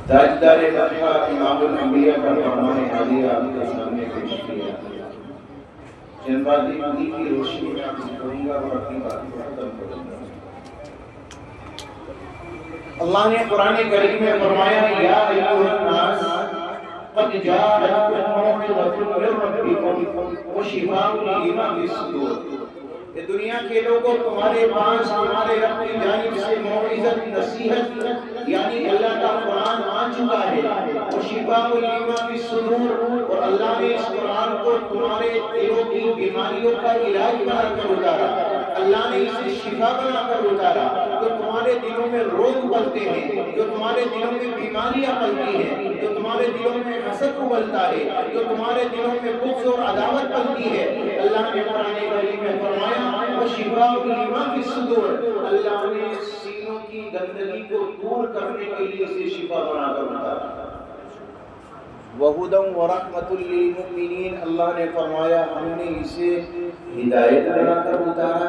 تاجدار مکہ امام الانبیاء کا فرمان عالیہ آپ کے سامنے پیش کیا۔ چند باتیں انہی کی روشنی میں آپ سے کروں گا اور اپنی بات کو ختم کروں گا۔ اللہ نے قرآن کریم میں فرمایا یا ایھا الناس قد جاءتکم موعظۃ من ربکم وشفاء لما فی الصدور۔ کہ دنیا کے لوگوں تمہارے پاس تمہارے رب کی جانب سے موعظت نصیحت یعنی اللہ کا قرآن آ چکا ہے، وشفاء لما فی الصدور، اور اللہ نے اس قرآن کو تمہارے دلوں کی بیماریوں کا علاج بنا کر اتارا، اللہ نے اسے شفا بنا کر اتارا۔ جو تمہارے دلوں میں روگ پلتے ہیں، جو تمہارے دلوں میں بیماریاں پلتی ہیں، جو تمہارے دلوں میں حسد ابلتا ہے، جو تمہارے دلوں میں بغض اور عداوت پلتی ہے، اللہ نے قرآن کریم میں فرمایا وشفاء لما فی الصدور، اللہ نے سینوں کی گندگی کو دور کرنے کے لیے اسے شفا بنا کر اتارا۔ وَهُدًى وَرَحْمَةٌ لِّلْمُؤْمِنِينَ، اللہ نے فرمایا ہم نے اسے ہدایت بنا کر اتارا،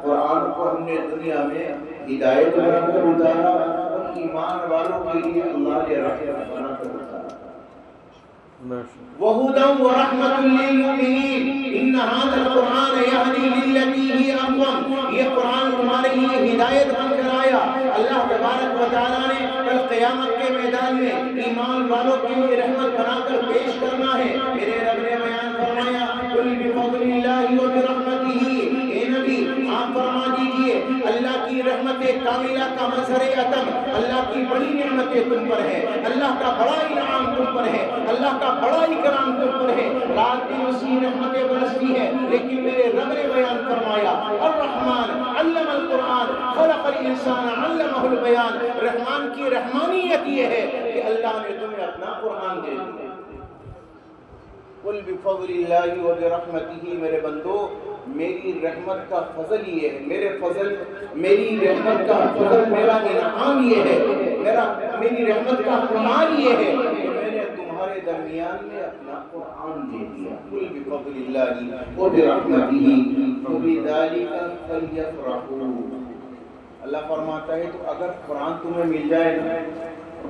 قرآن کو ہم نے دنیا میں ہدایت بنا کر اتارا، اور ایمان والوں کے لیے اللہ نے رحمت بنا کر اتارا۔ وَهُدًى وَرَحْمَةٌ لِّلْمُؤْمِنِينَ إِنَّ هَذَا الْقُرْآنَ يَهْدِي لِلَّتِي هِيَ أَقْوَمُ، یہ قرآن تمہارے لیے ہدایت بن کر آیا۔ اللہ تبارک و تعالیٰ نے کل قیامت کے میدان میں ایمان والوں کے لیے رحمت بنا کر پیش کرنا ہے۔ میرے رب نے بیان فرمایا قُلْ بِفَضْلِ اللَّهِ وَبِرَحْمَتِهِ، اے نبی آپ فرما دیجئے اللہ کی رحمت کاملہ کا مظہر عتم، اللہ کی بڑی نعمتیں تم پر ہیں، اللہ کا بڑا انعام تم پر ہے، اللہ کا بڑا اکرام تم پر ہے، رات دن اسی رحمتیں برستی ہے، لیکن میرے رب نے بیان فرمایا الرحمن علم القرآن خلق الانسان علمہ البیان، رحمان کی رحمانیت یہ ہے کہ اللہ نے تمہیں اپنا قرآن دے دیا۔ قل بفضل اللہ وبرحمتہ، میرے بندو میری رحمت کا فضل یہ ہے، میری رحمت کا فضل، میرا انعام یہ ہے، میری رحمت کا کمال یہ ہے کہ میں نے تمہارے درمیان میں اپنا قرآن دے دیا۔ قل بفضل اللہ وبرحمتہ فبذلک فلیفرحوا، اللہ فرماتا ہے تو اگر قرآن تمہیں مل جائے نا،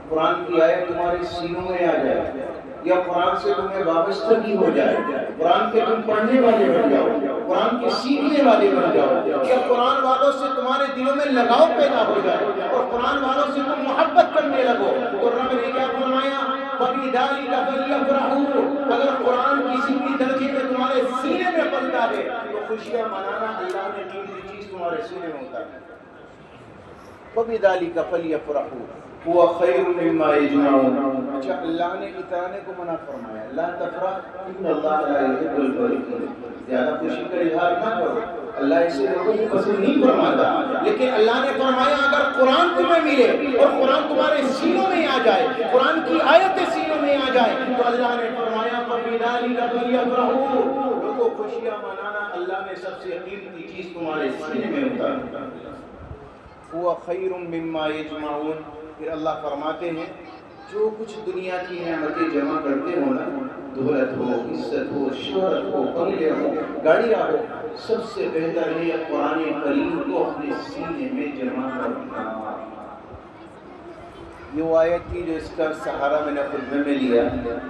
قرآن کی آیت تمہارے سینوں میں آ جائے، یا قرآن سے تمہیں وابستگی ہو جائے، قرآن کے تم پڑھنے والے بن جاؤ، قرآن کے سیکھنے والے بن جاؤ، یا قرآن والوں سے تمہارے دلوں میں لگاؤ پیدا ہو جائے اور قرآن والوں سے تم محبت کرنے لگو، تو رب نے کیا فرمایا فَبِذَلِكَ فَلْيَفْرَحُوا، اگر قرآن کسی بھی درجے میں تمہارے سینے میں پلتا ہے تو خوشیاں منانا اللہ نے قیمتی چیز تمہارے سینے میں اتار دی۔ فَبِذَلِكَ فَلْيَفْرَحُوا هُوَ خَيْرٌ مِّمَّا يَجْمَعُونَ، اچھا اللہ نے اترانے کو منع فرمایا، لا تفرح ان اللہ لا يحب الفرحین، زیادہ خوشی کا اظہار نہ کرو، اللہ اسے لوگوں کو پسند نہیں فرماتا، لیکن اللہ نے فرمایا اگر قرآن تمہیں ملے اور قرآن تمہارے سینوں میں آ جائے، قرآن کی آیتیں سینوں میں آ جائے، تو اللہ نے فرمایا فَبِذَلِكَ فَلْيَفْرَحُوا، لوگوں خوشیاں منانا اللہ نے سب سے قیمتی چیز تمہارے سینے میں اتار دی۔ هُوَ خَيْرٌ مِّمَّا يَجْمَعُونَ، پھر اللہ فرماتے ہیں جو کچھ دنیا کی نعمتیں جمع کرتے ہو نا، دولت ہو، عزت ہو، شہرت ہو، بنگلے ہو، گاڑیاں ہو، سب سے بہتر ہے قرآن کریم کو اپنے سینے میں جمع کرنا۔ یہ وہ آیت تھی جو اس کا سہارا میں نے خطبے میں لیا،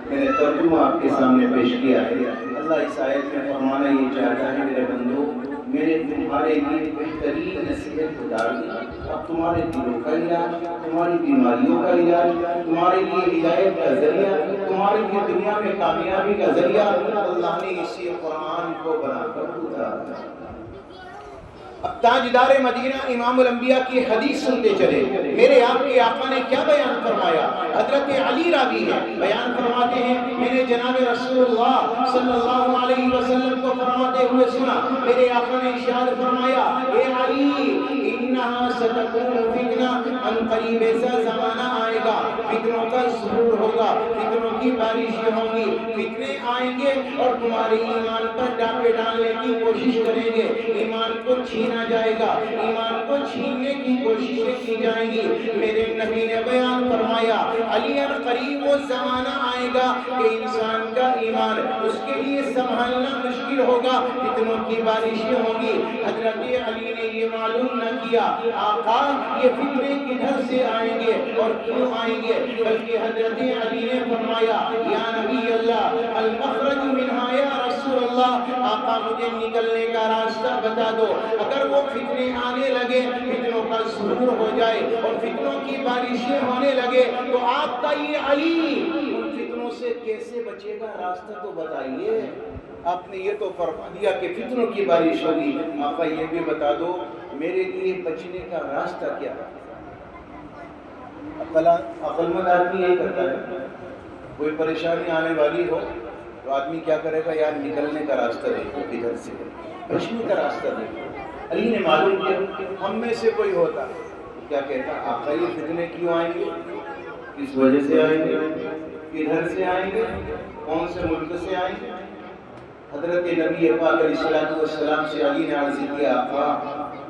میں نے ترجمہ آپ کے سامنے پیش کیا ہے۔ اللہ اس آیت میں فرمانا یہ چاہتا ہے میرے بندو میں نے تمہارے لیے بہترین نصیحت اتار دی، اب تمہارے دلوں کا علاج، تمہاری بیماریوں کا علاج، تمہارے لیے ہدایت کا ذریعہ، تمہارے لیے دنیا میں کامیابی کا ذریعہ اللہ نے اسی قرآن کو بنا کر اتارا۔ اب تاجدار مدینہ امام الانبیاء کی حدیث سنتے چلے، میرے آپ کے آقا نے کیا بیان فرمایا؟ حضرت علی راوی ہے، بیان فرماتے ہیں میں نے جناب رسول اللہ صلی اللہ علیہ وسلم کو فرماتے ہوئے سنا، میرے آقا نے ارشاد فرمایا اے علی انہا ستکون فتنہ، ان قریب ایسا زمانہ آئے گا فتنوں کا ظہور ہوگا، فتنوں کی بارشیں ہوگی، فتنے آئیں گے اور تمہارے ایمان پر ڈاکے ڈالنے کی کوشش کریں گے، ایمان کو چھینا جائے گا، ایمان کو چھیننے کی کوششیں کی جائیں گی۔ میرے نبی نے بیان فرمایا علی قریب وہ زمانہ آئے گا کہ انسان کا ایمان، اس کے لیے سنبھالنا مشکل ہوگا، فتنوں کی بارشیں ہوں گی۔ حضرت علی نے یہ معلوم نہ کیا آقا یہ فتنے کدھر سے آئیں گے اور کیوں آئیں گے، بلکہ حضرت علی نے فرمایا یا نبی اللہ المخرج منہا یا رسول اللہ، آقا مجھے نکلنے کا راستہ بتا دو۔ اگر وہ فتنے آنے لگے، فتنوں کا ظہور ہو جائے اور فتنوں کی بارشیں ہونے لگے تو آپ کا یہ علی ان فتنوں سے کیسے بچے گا، راستہ تو بتائیے۔ آپ نے یہ تو فرما دیا کہ فتنوں کی بارش ہوگی، آقا یہ بھی بتا دو میرے لیے بچنے کا راستہ کیا ہے۔ عقل مند آدمی یہی کرتا ہے، کوئی پریشانی آنے والی ہو تو آدمی کیا کرے گا، یار نکلنے کا راستہ دیکھو، ادھر سے بچنے کا راستہ دیکھو۔ علی نے معلوم کیا ہم میں سے کوئی ہوتا کیا کہتا، آقا یہ فتنے کیوں آئیں گے، کس وجہ سے آئیں گے، کدھر سے آئیں گے، کون سے ملک سے آئیں گے۔ حضرت نبی پاک علیہ السلام سے علی نے عرض کیا آقا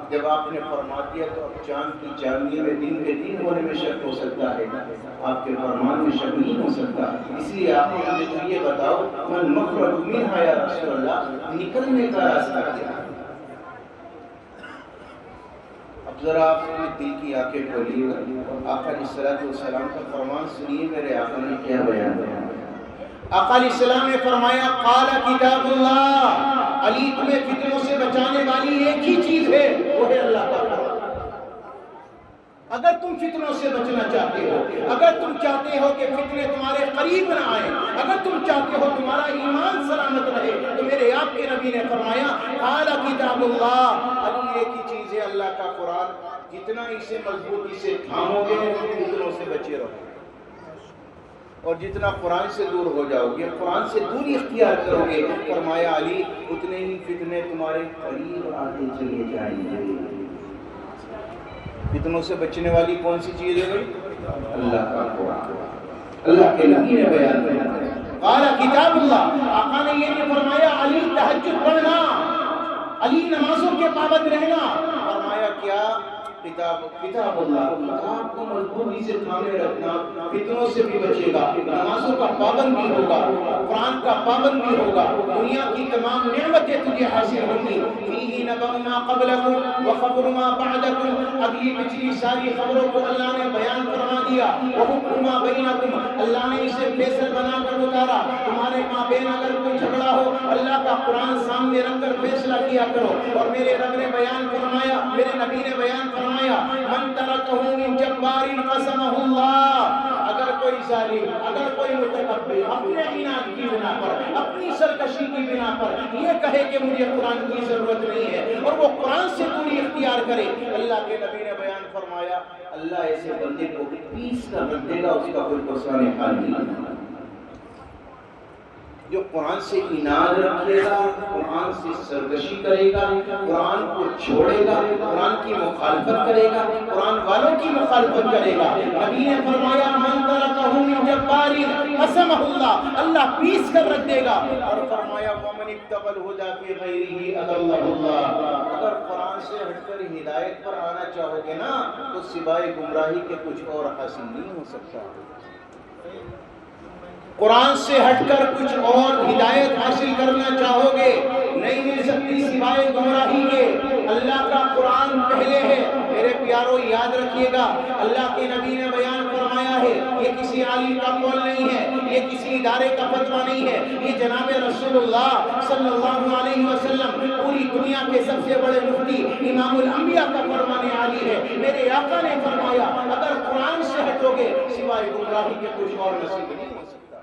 جب آپ نے فرما دیا تو اب چاند کی چاندنی میں دن کے دن ہونے میں شک ہو سکتا ہے، آپ کے فرمان میں شک نہیں ہو سکتا، اس لیے آپ مجھے یہ بتاؤ من مخرج منہا یا رسول اللہ، نکلنے کا راستہ کیا ہے۔ اب ذرا آپ اپنے دل کی آنکھیں کھولیے، آقا علیہ السلام کا فرمان سنیے، میرے آقا نے کیا بیان کیا۔ آقا علیہ السلام نے فرمایا قال کتاب اللہ، علی تمہیں فتنوں سے بچانے والی ایک ہی چیز ہے، وہ ہے اللہ کا قرآن۔ اگر تم فتنوں سے بچنا چاہتے ہو، اگر تم چاہتے ہو کہ فتنے تمہارے قریب نہ آئیں، اگر تم چاہتے ہو تمہارا ایمان سلامت رہے، تو میرے آپ کے نبی نے فرمایا قال کتاب اللہ، علی ایک ہی چیز ہے اللہ کا قرآن، جتنا اسے مضبوطی سے تھامو گے فتنوں سے بچے رہو، اور جتنا قرآن سے دور ہو جاؤ گے، قرآن سے دوری اختیار کرو گے، فرمایا علی اتنے ہی فتنے تمہارے قریب آتے چلے جائیں گے۔ فتنوں سے بچنے والی کون سی چیز ہے بھائی؟ اللہ کا قرآن، اللہ کے نبی نے بیان کیا قال کتاب اللہ۔ آقا نے یہ نہیں فرمایا علی تہجد پڑھنا، علی نمازوں کے پابند رہنا، فرمایا کیا کتاب اللہ، کتاب کو مضبوطی سے تھامے رکھنا، فتنوں سے بھی بچے گا، نمازوں کا پابند بھی ہوگا، قرآن کا پابند بھی ہوگا، دنیا کی تمام نعمتیں تجھے حاصل ہوں گی۔ فیہ نبأ ما قبلکم وخبر ما بعدکم، اگلی پچھلی ساری خبروں کو اللہ نے بیان فرما دیا۔ وحکم ما بینکم، اللہ نے اسے فیصل بنا کر اتارا، تمہارے مابین اگر کوئی جھگڑا ہو اللہ کا قرآن سامنے رکھ کر فیصلہ کیا کرو۔ اور میرے رب نے بیان فرمایا، میرے نبی نے بیان فرمایا من ترکہ من جبار قسمہ اللہ، اگر کوئی ظالم، اگر کوئی متکبر اپنے عناد کی بنا پر، اپنی سرکشی کی بنا پر یہ کہے کہ مجھے قرآن کی ضرورت نہیں ہے اور وہ قرآن سے دوری اختیار کرے، اللہ کے نبی نے بیان فرمایا اللہ ایسے بندے کو پیس کا رکھ دے گا، اس کا کوئی پرسان حال نہیں۔ جو قرآن سے عناد رکھے گا، قرآن سے سرکشی کرے گا، قرآن کو چھوڑے گا، قرآن کی مخالفت کرے گا، قرآن والوں کی مخالفت کرے گا، نبی نے فرمایا من ترکہ من جبار قسمہ اللہ، اللہ پیس کر رکھ دے گا، اور فرمایا ومن ابتغى الهدى في غیرہ اضلہ اللہ، اگر قرآن سے ہٹ کر ہدایت پر آنا چاہو گے نا تو سوائے گمراہی کے کچھ اور حاصل نہیں ہو سکتا۔ قرآن سے ہٹ کر کچھ اور ہدایت حاصل کرنا چاہو گے نہیں مل سکتی سوائے گمراہی کے۔ اللہ کا قرآن پہلے ہے، میرے پیارو یاد رکھیے گا، اللہ کے نبی نے بیان فرمایا ہے، یہ کسی عالم کا قول نہیں ہے، یہ کسی ادارے کا فتویٰ نہیں ہے، یہ جناب رسول اللہ صلی اللہ علیہ وسلم پوری دنیا کے سب سے بڑے مفتی امام الانبیاء کا فرمان عالی ہے۔ میرے آقا نے فرمایا اگر قرآن سے ہٹو گے سوائے گمراہی کے کچھ اور نصیب نہیں ہو سکتا۔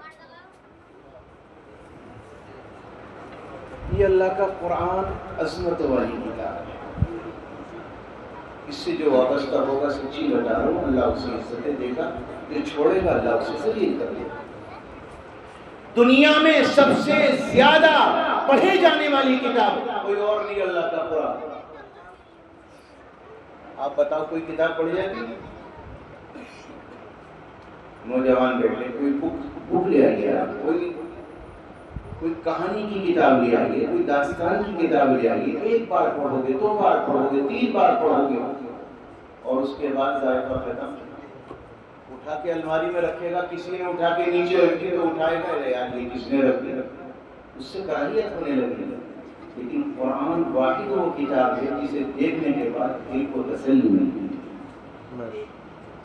یہ اللہ کا قرآن عظمت والی کتاب ہے، اس سے جو وابستہ ہوگا سچی بتا رہا ہوں اللہ اسے عزتیں دے گا، جو چھوڑے گا اللہ اسے ذلیل کر دے گا۔ دنیا میں سب سے زیادہ پڑھے جانے والی کتاب کوئی اور نہیں اللہ کا قرآن۔ آپ بتاؤ کوئی کتاب پڑھی جاتی ہے؟ نوجوان بیٹھے کوئی بک لے آئیے، کوئی کہانی کی کتاب لے آئیے، کوئی داستان کی کتاب لے آئیے، ایک بار پڑھو گے، 2 بار پڑھو گے، 3 بار پڑھو گے اور اس کے بعد ذائقہ ختم۔ اٹھا کے الماری میں رکھے گا، کسی نے اٹھا کے نیچے رکھی تو اٹھائے گا یار یہ کس نے رکھ دیا، اس سے کراہیت ہونے لگی۔ لیکن قرآن واحد وہ کتاب ہے جسے دیکھنے کے بعد دل کو تسلی ملتی ہے۔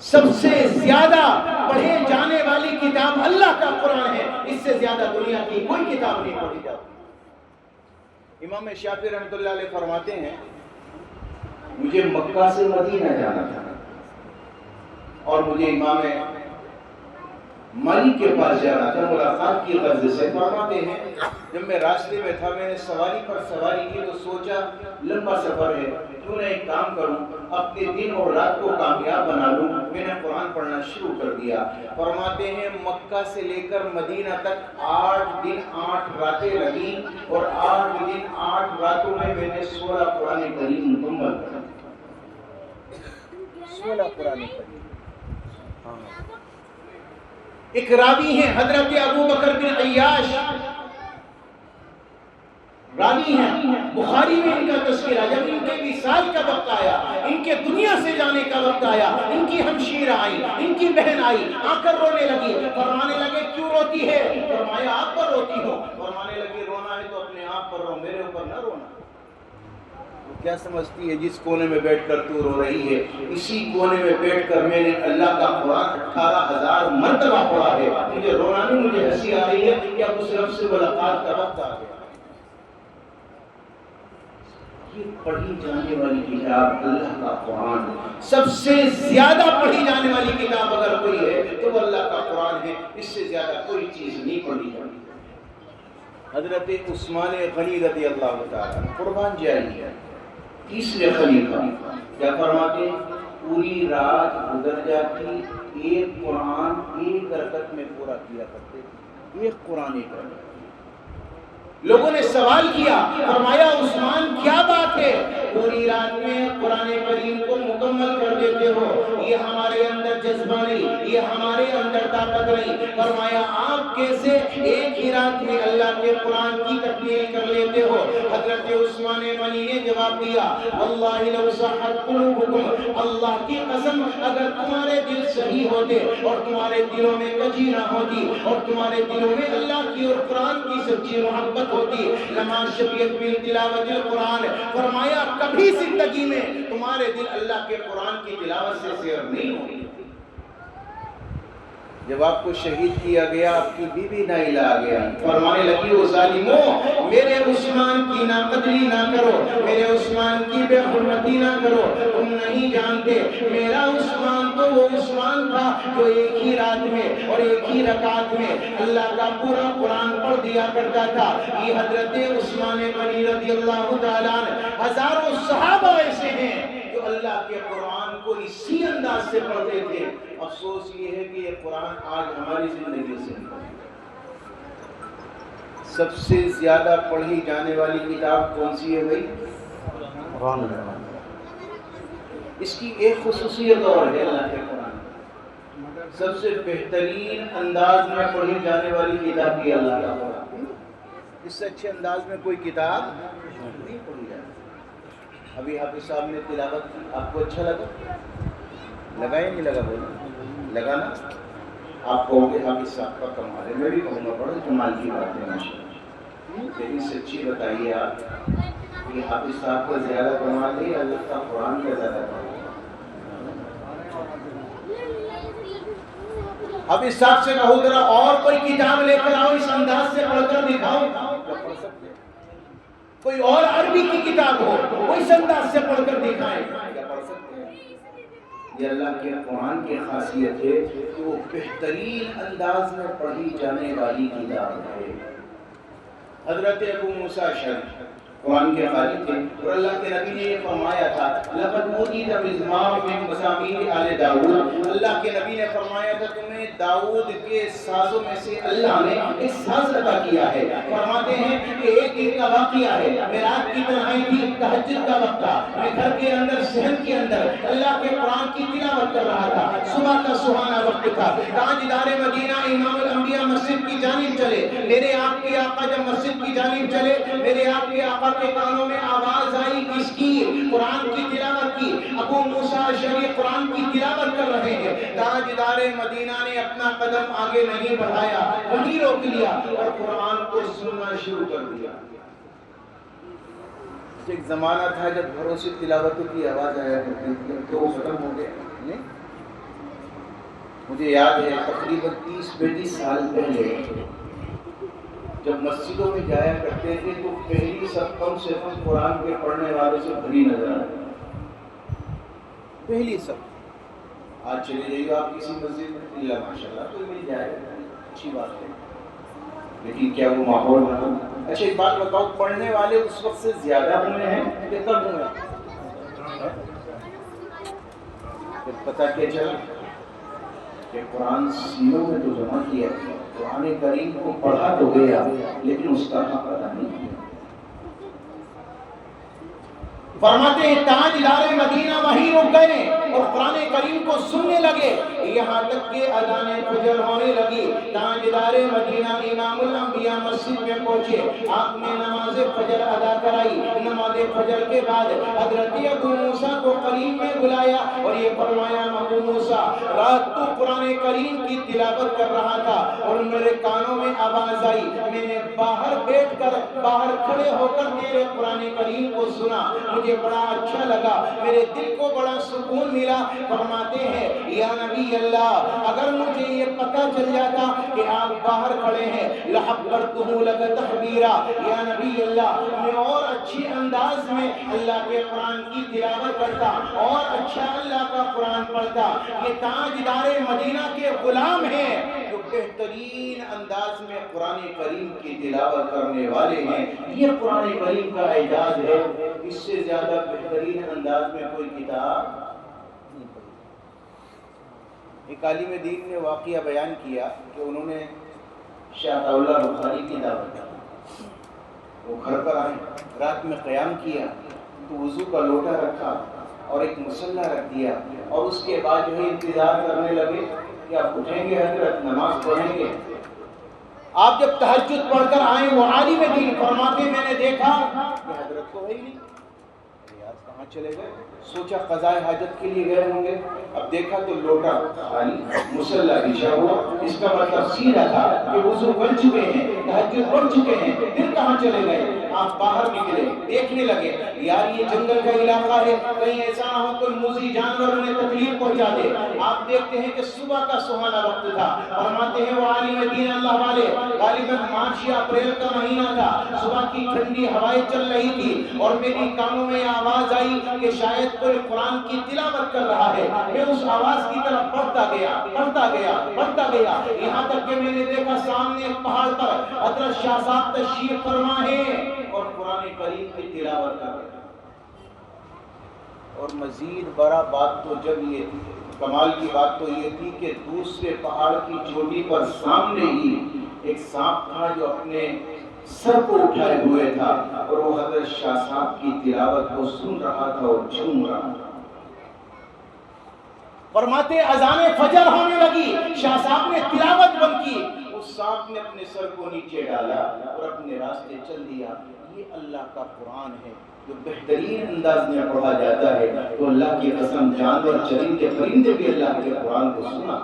سب سے زیادہ پڑھے جانے والی کتاب اللہ کا قرآن ہے، اس سے زیادہ دنیا کی کوئی کتاب نہیں پڑھی جاتی۔ امام شافعی رحمۃ اللہ علیہ فرماتے ہیں مجھے مکہ سے مدینہ جانا تھا اور مجھے امام مالک کے پاس جانا تھا ملاقات کی غرض سے۔ فرماتے ہیں جب میں راستے میں تھا میں نے سواری پر سواری کی تو سوچا لمبا سفر ہے، کیوں نہ ایک کام کروں اپنے دن اور رات کو کامیاب بنا لوں۔ میں نے قرآن پڑھنا شروع کر دیا۔ فرماتے ہیں مکہ سے لے کر مدینہ تک 8 دن 8 راتیں لگی اور 8 دن 8 راتوں میں میں نے 16 قرآن کریم مکمل کر دیا۔ 16 قرآن کریم۔ ایک راوی ہیں حضرت ابو بکر بن عیاش، راوی ہیں، بخاری میں ان کا تذکرہ، جب ان کے وصال کا وقت آیا، ان کے دنیا سے جانے کا وقت آیا، ان کی ہمشیر آئی، ان کی بہن آئی، آ کر رونے لگی، فرمانے لگے کیوں روتی ہے؟ فرمایا آپ پر روتی ہو۔ فرمانے لگے رونا ہے تو اپنے آپ پر رو، میرے اوپر نہ رونا۔ کیا سمجھتی ہے جس کونے میں بیٹھ کر تو رو رہی ہے، اسی کونے میں بیٹھ کر میں نے اللہ کا قرآن 18,000 مرتبہ پڑھا ہے، مجھے رونا نہیں، مجھے ہنسی آ رہی ہے کہ اب اس رب سے ملاقات کا وقت آ گیا۔ یہ پڑھی جانے والی کتاب اللہ کا قرآن ہے، سب سے زیادہ پڑھی جانے والی کتاب اگر کوئی ہے تو وہ اللہ کا قرآن ہے، اس سے زیادہ کوئی چیز نہیں پڑھی جاتی۔ حضرت عثمان غنی رضی اللہ تعالیٰ قربان جائی ہے، تیسرے خلیفہ، کیا فرماتے ہیں پوری رات گزر جاتی ایک قرآن ایک رکعت میں پورا کیا کرتے تھے، ایک قرآن ایک رکعت۔ لوگوں نے سوال کیا، فرمایا عثمان کیا بات ہے پوری رات میں قرآن کریم کو مکمل کر دیتے ہو؟ یہ ہمارے اندر جذبہ نہیں، یہ ہمارے اندر طاقت نہیں۔ فرمایا آپ کیسے ایک ہی رات میں اللہ کے قرآن کی تکمیل کر لیتے ہو؟ حضرت عثمان غنی نے جواب دیا واللہ لو صحت قلوبکم، اللہ کی قسم اگر تمہارے دل صحیح ہوتے اور تمہارے دلوں میں کجی نہ ہوتی اور تمہارے دلوں میں اللہ کی اور قرآن کی سچی محبت ہوتی لما شبیت بن تلاوت القرآن، فرمایا کبھی زندگی میں تمہارے دل اللہ کے قرآن کی تلاوت سے سیر نہیں ہوئی۔ جب آپ کو شہید کیا گیا آپ کی بیوی نائلہ آ گیا، فرمانے لگی وہ ظالموں میرے عثمان کی ناقدری نہ کرو، میرے عثمان کی بے حرمتی نہ کرو، تم نہیں جانتے میرا عثمان تو وہ عثمان تھا جو ایک ہی رات میں اور ایک ہی رکعت میں اللہ کا پورا قرآن پڑھ دیا کرتا تھا۔ یہ حضرت عثمان غنی رضی اللہ تعالیٰ عنہ، ہزاروں صحابہ ایسے ہیں جو اللہ کے قرآن کو اسی انداز سے پڑھتے تھے۔ افسوس یہ ہے کہ یہ قرآن آج ہماری زندگی سے سب سے زیادہ پڑھی جانے والی کتاب کون سی ہے بھائی؟ قرآن۔ اس کی ایک خصوصیت اور ہے اللہ کے قرآن، سب سے بہترین انداز میں پڑھی جانے والی کتاب کی اللہ کا قرآن، اس سے اچھے انداز میں کوئی کتاب نہیں پڑھی جاتی۔ ابھی حافظ صاحب نے تلاوت کی، آپ کو اچھا لگا؟ لگا یا نہیں لگا؟ بولو لگا نا؟ آپ کہو گے حافظ صاحب کا کمال ہے، میں بھی کہوں گا بڑا کمال کی بات ہے ماشاءاللہ، لیکن سچی بتائیے آپ کہ حافظ صاحب کا زیادہ کمال ہے اللہ کا قرآن کا زیادہ کمال ہے؟ حافظ صاحب سے کہو ذرا اور کوئی کتاب لے کر آؤ اس انداز سے پڑھ کر دکھاؤ، پڑھ سکتے کوئی اور عربی کی کتاب ہو وہ اس انداز سے پڑھ کر دکھائیں، کیا پڑھ سکتے ہیں؟ یہ اللہ کے قرآن کی خاصیت ہے کہ وہ بہترین انداز میں پڑھی جانے والی کتاب ہے۔ حضرت ابو موسیٰ اشعری قرآن کے قاری تھے اور اللہ کے نبی نے یہ فرمایا تھا لقد اوتیت مزمار من مزامیر آل داؤد، اللہ کے نبی نے فرمایا تھا تمہیں داؤد کے سازوں میں سے اللہ نے ایک ساز عطا کیا ہے۔ فرماتے ہیں کہ ایک دن کا واقعہ ہے، معراج کی تنہائی تھی، تہجد کا وقت تھا، میں گھر کے اندر صحن کے اندر اللہ کے قرآن کی تلاوت کر رہا تھا، صبح کا سہانا وقت تھا، تاجدار مدینہ امام الانبیاء مسجد کی جانب چلے، میرے آپ کے آقا جب مسجد کی جانب چلے میرے آپ کے آقا کے کانوں میں آواز آئی کس کی؟ قرآن کی تلاوت کی۔ ابو موسیٰ اشعری قرآن کی تلاوت کر رہے ہیں، تاجدار مدینہ نے اپنا قدم آگے نہیں بڑھایا، وہیں روک لیا اور قرآن کو سننا شروع کر دیا۔ ایک زمانہ تھا جب گھروں سے تلاوتوں کی آواز آیا کرتی تھی، تو وہ ختم ہو گیا نہیں؟ مجھے یاد ہے تقریباً 30-35 سال پہلے جب مسجدوں میں جایا کرتے تھے تو پہلی صف کم سے کم قرآن کے پڑھنے والوں سے بھری نظر آتی، پہلی صف۔ آج چلے جائیے آپ کسی مسجد میں، اللہ ماشاءاللہ تو مل جائے گا، اچھی بات ہے، لیکن کیا وہ ماحول نہ؟ اچھا ایک بات بتاؤ، پڑھنے والے اس وقت سے زیادہ ہوئے ہیں کہ کم ہوئے ہیں؟ پھر پتہ کیا چلا کہ قرآن سینوں میں تو جمع کیا، قرآن کریم کو پڑھا تو گیا لیکن اس کا حق ادا نہیں کیا۔ فرماتے ہیں تاجدار مدینہ وہیں رک گئے اور قرآن کریم کو سننے لگے، یہاں تک کہ اذان فجر ہونے لگی۔ تاجدار مدینہ امام الانبیاء مسجد میں پہنچے، آپ نے نماز فجر ادا کرائی۔ نماز فجر کے بعد حضرت ابو موسیٰ کو قریب میں بلایا اور یہ فرمایا، ابو موسیٰ رات تو قرآن کریم کی تلاوت کر رہا تھا اور میرے کانوں میں آواز آئی، میں نے باہر بیٹھ کر، باہر کھڑے ہو کر تیرے قرآن کریم کو سنا، مجھے بڑا اچھا لگا، میرے دل کو بڑا سکون ملا۔ فرماتے ہیں یا نبی اللہ، اگر مجھے یہ پتہ چل جاتا کہ آپ باہر کھڑے ہیں، لحبرتہ لک تحبیرا، یا نبی اللہ میں اور اچھی انداز میں اللہ کے قرآن کی تلاوت کرتا اور اچھا اللہ کا قرآن پڑھتا۔ یہ تاجدار مدینہ کے غلام ہیں جو بہترین انداز میں قرآن کریم کی تلاوت کرنے والے ہیں۔ یہ قرآن کریم کا اعجاز ہے، اس سے زیادہ بہترین انداز میں کوئی کتاب نہیں پڑھی۔ ایک عالم دین نے واقعہ بیان کیا کہ انہوں نے شاہ اللہ بخاری کی دعوت دی، وہ گھر پر آئے، رات میں قیام کیا تو وضو کا لوٹا رکھا اور ایک مصلی رکھ دیا اور اس کے بعد جو ہے انتظار کرنے لگے کہ آپ اٹھیں گے حضرت، نماز پڑھیں گے۔ آپ جب تہجد پڑھ کر آئے، وہ عالم دین فرماتے میں نے دیکھا کہ حضرت تو ہے ہی نہیں، کہاں چلے گئے؟ سوچا قضاء حاجت کے لیے گئے ہوں گے، اب دیکھا تو لوٹا خالی، مصلی بچھا ہوا۔ اس کا مطلب سیدھا تھا کہ وضو کر چکے ہیں، تہجد پڑھ چکے ہیں، پھر کہاں چلے گئے؟ آپ باہر نکلے، دیکھنے لگے یار یہ جنگل کا علاقہ ہے، کہیں ایسا نہ ہو کوئی موذی جانور انہیں تکلیف پہنچا دے۔ آپ دیکھتے ہیں کہ صبح کا سہانا وقت تھا۔ فرماتے ہیں وہ عالم دین اللہ والے، غالباً مارچ یا اپریل کا مہینہ تھا، صبح کی ٹھنڈی ہوائیں چل رہی تھی اور میری کانوں میں آواز آئی کہ شاید کوئی قرآن کی تلاوت کر رہا ہے۔ میں اس آواز کی طرف بڑھتا گیا، یہاں تک کہ میں نے دیکھا سامنے ایک پہاڑ پر حضرت شاہ صاحب تشریف فرما ہے اور قرآن کریم کی تلاوت کر رہے ہیں۔ اور مزید بڑا بات تو جب یہ تھی، کمال کی بات تو یہ تھی کہ دوسرے پہاڑ کی چوٹی پر سامنے ہی ایک سانپ تھا جو اپنے سر کو اٹھائے ہوئے تھا اور وہ حضرت شاہ صاحب کی تلاوت کو سن رہا تھا اور جھوم رہا تھا۔ فرماتے اذان فجر ہونے لگی، شاہ صاحب نے تلاوت بند کی، اس سانپ نے اپنے سر کو نیچے ڈالا اور اپنے راستے چل دیا۔ یہ اللہ کا قرآن ہے جو بہترین انداز میں پڑھا جاتا ہے، تو اللہ کی قسم جانور چرندے پرندے بھی اللہ کے قرآن کو سنا۔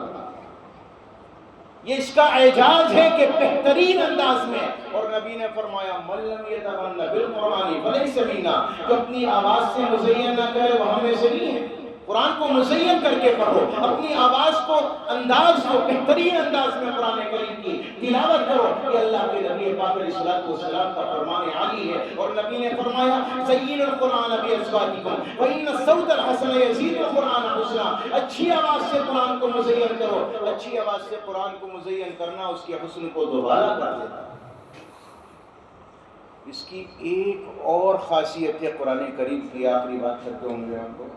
یہ اس کا اعجاز ہے کہ بہترین انداز میں، اور نبی نے فرمایا من لم یتغن بالقرآن فلیس منا، جو اپنی آواز سے مزین نہ کرے وہ ہم میں سے نہیں ہے۔ قرآن کو مزین کر کے پڑھو، اپنی آواز کو، انداز کو بہترین انداز میں قرآن کریم کی تلاوت کرو۔ یہ اللہ کے نبی پاک علیہ الصلوۃ والسلام کا فرمان عالی ہے، اور نبی نے فرمایا زین القرآن بأصواتکم فإن الصوت الحسن یزید القرآن حسنا، اچھی آواز سے قرآن کو مزین کرو، اچھی آواز سے قرآن کو مزین کرنا اس کے حسن کو دوبارہ کر دیتا۔ اس کی ایک اور خاصیت ہے قرآن کریم کی، آخری بات کرتے ہوں گے ہم کو،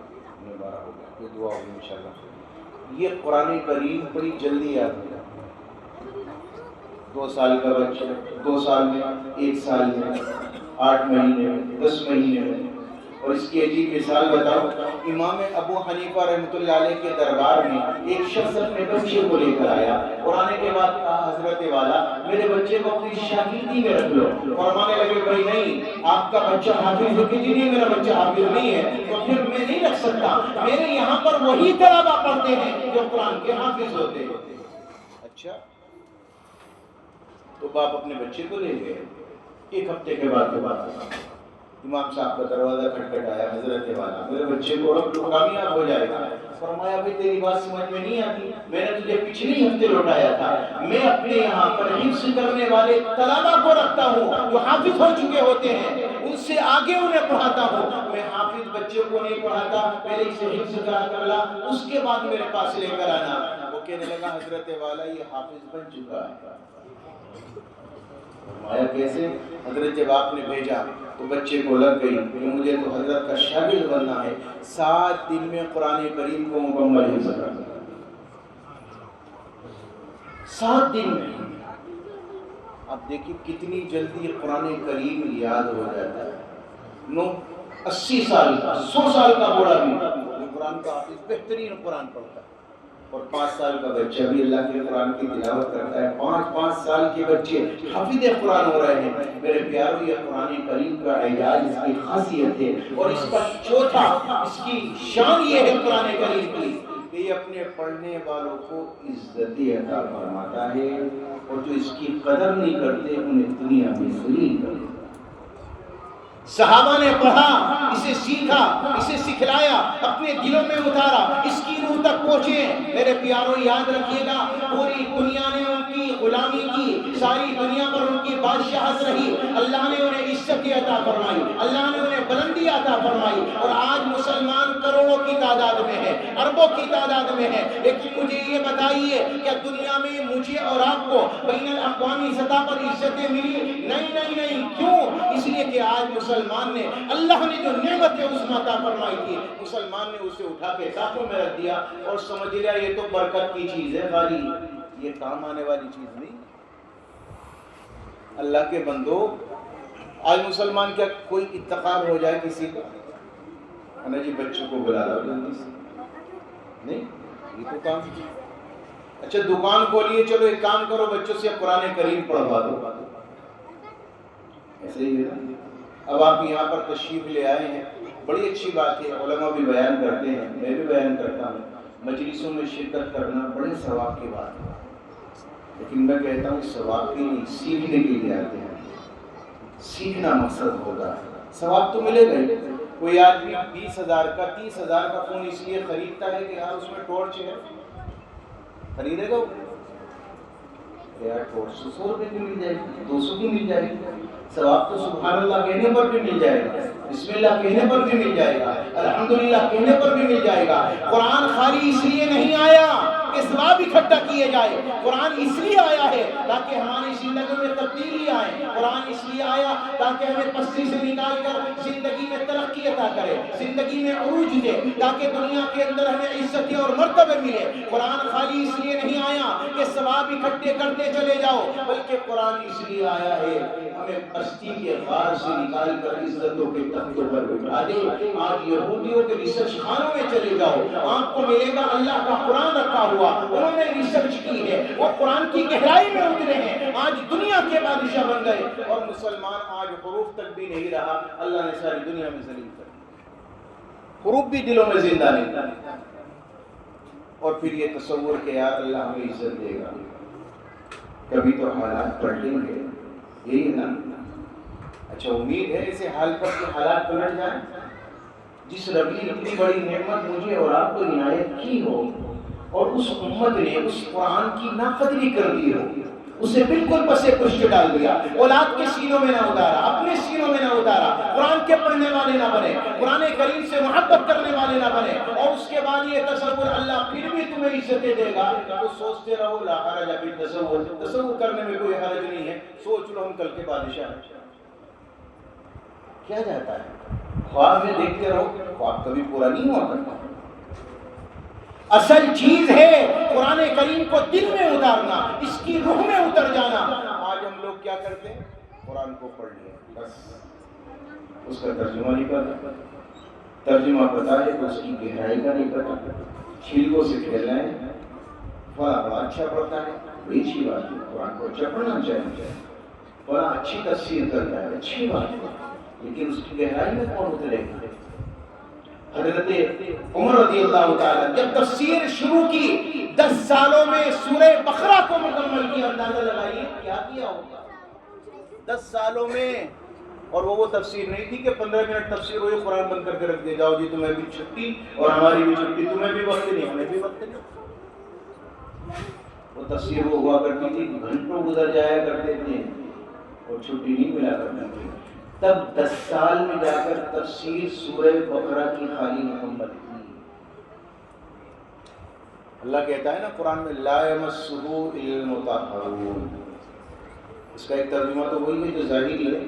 بارہ ہو گیا، کوئی دعا ہوگی انشاءاللہ۔ یہ قرآن کریم بڑی جلدی یاد ہو جاتا ہے۔ 2 سال کا بچہ 2 سال میں، 1 سال میں، 8 مہینے میں، 10 مہینے میں، اور اس کی عجیب مثال بتاؤ، امام ابو حنیفہ رحمۃ اللہ علیہ کے دربار میں ایک شخص اپنے بچے کو لے کر آیا اور آنے کے بعد کہا حضرت والا میرے بچے کو اپنی شاگردی میں رکھ لو۔ فرمانے لگے بھائی نہیں، آپ کا بچہ حافظ ہے کہ نہیں، میرا بچہ حافظ نہیں ہے تو پھر میں نہیں رکھ سکتا، میرے یہاں پر وہی طلبہ پڑھتے ہیں جو قرآن کے حافظ ہوتے ہیں۔ اچھا، تو باپ اپنے بچے کو لے گئے۔ ایک ہفتے کے بعد امام صاحب کا دروازہ کھٹکھٹایا، حضرت والا میرے بچے کو اب کامیاب ہو جائے گا۔ فرمایا بھائی تیری بات سمجھ میں نہیں آتی، میں نے تجھے پچھلے ہفتے لوٹایا تھا، میں اپنے یہاں پر حفظ کرنے والے طلبہ کو رکھتا ہوں جو حافظ ہو چکے ہوتے ہیں، ان سے آگے انہیں پڑھاتا ہوں، میں حافظ بچے کو نہیں پڑھاتا، پہلے اسے حفظ کر لا اس کے بعد میرے پاس لے کر آنا۔ وہ کہنے لگا حضرت والا یہ حافظ بن چکا ہے۔ فرمایا کیسے؟ حضرت جب آپ نے بھیجا تو بچے کو لگ گئی کہ مجھے تو حضرت کا شاگرد بننا ہے، 7 دن میں قرآن کریم کو مکمل حفظ کرنا، 7 دن میں۔ اب دیکھیں کتنی جلدی قرآن کریم یاد ہو جاتا ہے۔ 80 سال کا 100 سال کا بوڑھا بھی قرآن کا حافظ بہترین قرآن پڑھتا ہے، اور 5 سال کا بچہ بھی اللہ کے قرآن کی تلاوت کرتا ہے۔ 5 سال کے بچے حافظ قرآن ہو رہے ہیں۔ میرے پیارو، یہ قرآن کریم کا اعجاز، اس کی خاصیت ہے، اور اس کا چوتھا، اس کی شان یہ ہے قرآن کریم کی کہ یہ اپنے پڑھنے والوں کو عزت عطا فرماتا ہے، اور جو اس کی قدر نہیں کرتے انہیں دنیا میں ذلیل کر دیتا ہے۔ صحابہ نے پڑھا، اسے سیکھا، اسے سکھلایا، اپنے دلوں میں اتارا، اس کی روح تک پہنچے۔ میرے پیاروں یاد رکھیے گا، پوری دنیا نے ان کی غلامی کی، ساری دنیا پر ان کی بادشاہت رہی، اللہ نے انہیں عزت عطا فرمائی، اللہ نے انہیں بلندی عطا فرمائی، اور آج مسلمان کروڑوں کی تعداد میں ہے، اربوں کی تعداد میں ہے۔ لیکن مجھے یہ بتائیے کہ دنیا میں مجھے اور آپ کو بین الاقوامی سطح پر عزتیں ملی؟ نہیں، کیوں؟ اس لیے کہ آج مسلمان نے، اللہ نے جو نعمت عظمیٰ عطا فرمائی تھی، مسلمان نے اسے اٹھا کے ساتھوں میں رکھ دیا اور سمجھ لیا یہ تو برکت کی چیز ہے، خالی یہ کام آنے والی چیز نہیں۔ اللہ کے بندو، آج مسلمان کیا کوئی اتقاب ہو جائے کسی کو، ہے جی بچوں کو بلا لو جلدی سے، نہیں یہ تو کام۔ اچھا دکان کھولیے، چلو ایک کام کرو بچوں سے قرآن کریم پڑھوا دو، ایسے ہی ہے۔ اب آپ یہاں پر تشریف لے آئے ہیں، بڑی اچھی بات ہے، علماء بھی بیان کرتے ہیں، میں بھی بیان کرتا ہوں، مجلسوں میں شرکت کرنا بڑے ثواب کی بات ہے، لیکن میں کہتا ہوں ثواب کے لیے سیکھنے کے لیے آتے ہیں، سیکھنا مقصد ہوتا ہے، ثواب تو ملے گا ہی۔ کوئی آدمی 20,000 کا 30,000 کا فون اس لیے خریدتا ہے کہ یار اس میں ٹارچ ہے، خریدے گا وہ؟ یار ٹارچ 100 روپے کی مل جائے گی، 200 کی مل جائے گی، ثواب تو سبحان اللہ کہنے پر بھی مل جائے گا، بسم اللہ کہنے پر بھی مل جائے گا، الحمدللہ کہنے پر بھی مل جائے گا۔ قرآن خالی اس لیے نہیں آیا کہ ثواب اکٹھا کیے جائے، قرآن اس لیے آیا ہے تاکہ ہماری زندگی میں تبدیلی آئے، قرآن اس لیے آیا تاکہ ہمیں پستی سے نکال کر زندگی میں ترقی عطا کرے، زندگی میں عروج دے، تاکہ دنیا کے اندر ہمیں عزت اور مرتبہ ملے۔ قرآن خالی اس لیے نہیں آیا کہ ثواب اکٹھے کرتے چلے جاؤ، بلکہ قرآن اس لیے آیا ہے ہمیں بستی کے غار سے نکال کر عزتوں کے تختوں پر بٹھا دے۔ آج یہودیوں کے ریسرچ خانوں میں چلے جاؤ، آپ کو ملے گا اللہ کا قرآن رکھا ہوا، انہوں نے ریسرچ کی ہے، وہ قرآن کی گہرائی میں اترے ہیں، آج دنیا کے بادشاہ بن گئے، اور مسلمان آج حروف تک بھی نہیں رہا، اللہ نے ساری دنیا میں ذلیل کر دیا، حروف بھی دلوں میں زندہ نہیں۔ اور پھر یہ تصور کہ یار اللہ ہمیں عزت دے گا، کبھی تو حالات پلٹیں گے، یہی نا۔ اچھا امید ہے اسے حال پر کہ حالات پلٹ جائیں؟ جس رب نے اتنی بڑی نعمت مجھے اور آپ کو عنایت کی ہو، اور اس امت نے اس قرآن کی ناقدری کر دی ہو، اسے بالکل پسے پشت ڈال دیا، اولاد کے سینوں میں نہ اتارا، اپنے سینوں میں نہ اتارا، قرآن کے پڑھنے والے نہ بنے، قرآن کریم سے محبت کرنے والے نہ بنے، اور اس کے بعد یہ تصور اللہ پھر بھی تمہیں عزتیں دے گا تو سوچتے رہو لا حرج فی تصور کرنے میں کوئی حرج نہیں ہے، سوچ لو ہم کل کے بادشاہ ہیں، کیا جاتا ہے؟ خواب میں دیکھتے رہو، خواب کبھی پورا نہیں ہوا کرتا۔ اصل چیز ہے قرآن کریم کو دل میں اتارنا، اس کی روح میں اتر جانا۔ آج ہم لوگ کیا کرتے ہیں؟ قرآن کو پڑھ لیا، بس اس کا ترجمہ نہیں کرتے، ترجمہ پتا ہے تو اس کی گہرائی کا نہیں پتا، چھلکوں سے کھیلنا ہے، بڑا اچھا پڑھتا ہے، بڑی اچھی بات ہے، قرآن کو اچھا پڑھنا چاہیے، بڑا اچھی تفسیر کرتا ہے، اچھی بات ہے، لیکن اس کی گہرائی میں کون اترے گا؟ حضرت عمر رضی اللہ تعالیٰ جب تفسیر شروع کی 10 سالوں میں سورہ بقرہ کو مکمل کیا، اندازہ لگائیے کیا کیا ہوگا 10 سالوں میں۔ اور وہ تفسیر نہیں تھی کہ 15 منٹ تفسیر ہوئی قرآن بند کر کے رکھ دے، جاؤ جی تمہیں بھی چھٹی اور ہماری بھی چھٹی، تمہیں بھی وقت نہیں ہمیں بھی وقت نہیں۔ وہ تفسیر وہ ہوا کرتی تھی، گھنٹوں گزر جایا کرتے تھے اور چھٹی نہیں ملا کرتی تھی۔ تب 10 سال میں جا کر تفسیر سورہ بقرہ کی خالی مکمل کی۔ اللہ کہتا ہے نا قرآن میں لا یمسہ الا المطہرون، اس کا ایک ترجمہ تو وہی ہے جو ظاہری ہے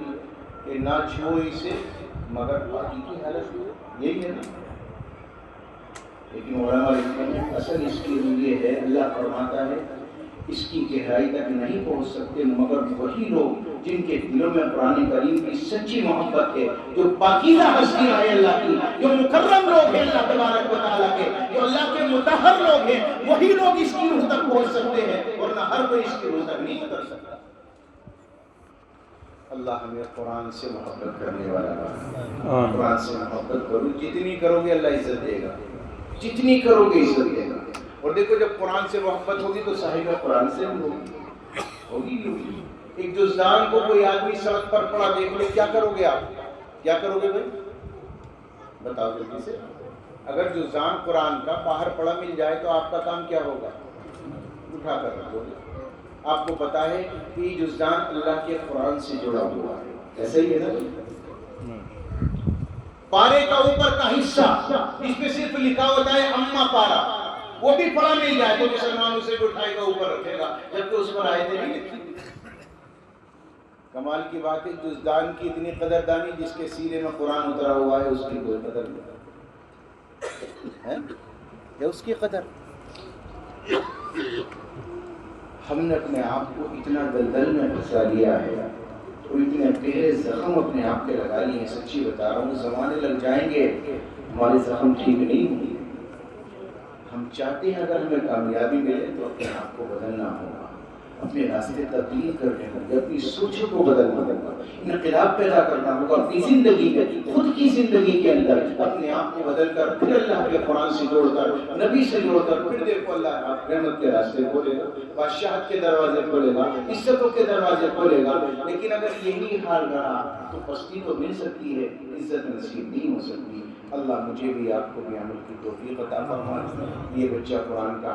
کہ نہ چھو اسے مگر پاکی کی حالت میں، یہی ہے نا۔ لیکن علماء لکھتے ہیں اصل اس کی یہ ہے، اللہ فرماتا ہے اس کی گہرائی تک نہیں پہنچ سکتے مگر وہی لوگ جن کے دلوں میں قرآن کریم کی سچی محبت ہے، جو پاکیزہ ہستیاں ہیں اللہ کی، جو مکرم لوگ ہیں اللہ تبارک و تعالیٰ کے، جو اللہ کے مطہر لوگ ہیں، وہی لوگ اس کی روح تک پہنچ سکتے ہیں، ورنہ ہر کوئی اس کی روح تک نہیں اتر سکتا۔ اللہ ہمیں قرآن سے محبت کرنے والا ہے، قرآن سے محبت کرو، جتنی کرو گے اللہ عزت دے گا، جتنی کرو گے عزت دے گا۔ اور دیکھو جب قرآن سے محبت ہوگی تو صاحب قرآن سے بھی ہوگی۔ ایک جزدان کو کوئی آدمی سڑک پر پڑا دیکھ لے، کیا کرو گے آپ؟ کیا کرو گے بھائی؟ بتاؤ جلدی سے۔ اگر جزدان قرآن کا باہر پڑا مل جائے تو آپ کا کام کیا ہوگا؟ اٹھا کر رکھو گے۔ آپ کو پتا ہے کہ جزدان اللہ کے قرآن سے جڑا ہوا ہے، ایسا ہی ہے نا؟ پارے کا اوپر کا حصہ جس پہ صرف لکھا ہوتا ہے اما پارا، وہ بھی پڑا مل جائے تو مسلمان اسے اٹھائے گا، اوپر رکھے گا، جبکہ اس پر آیتیں نہیں لکھی۔ کمال کی بات ہے جزدان کی اتنی قدردانی، جس کے سینے میں قرآن اترا ہوا ہے اس کی کوئی قدر نہیں ہے، یا اس کی قدر۔ ہم نے اپنے آپ کو اتنا دلدل میں پھنسا لیا ہے، تو اتنے گہرے زخم اپنے آپ کے لگا لیے ہیں، سچی بتا رہا ہوں، زمانے لگ جائیں گے ہمارے زخم ٹھیک نہیں ہوں گے۔ ہم چاہتے ہیں اگر ہمیں کامیابی ملے تو اپنے آپ کو بدلنا ہوگا، اپنے راستے تبدیل کرنے ہوں گے، اپنی سوچوں کو بدلنا ہوگا، انقلاب پیدا کرنا ہوگا اپنی زندگی میں، خود کی زندگی کے اندر اپنے آپ کو بدل کر پھر اللہ کے قرآن سے جوڑ کر، نبی سے جوڑ کر، پھر دیکھو اللہ رحمت کے راستے کھولے گا، بادشاہت کے دروازے کھولے گا، عزتوں کے دروازے کھولے گا۔ لیکن اگر یہی حال رہا تو پستی تو مل سکتی ہے، عزت نصیب نہیں ہو سکتی۔ اللہ مجھے بھی آپ کو بھی عمل کی توفیق عطا فرمائے۔ یہ بچہ قرآن کا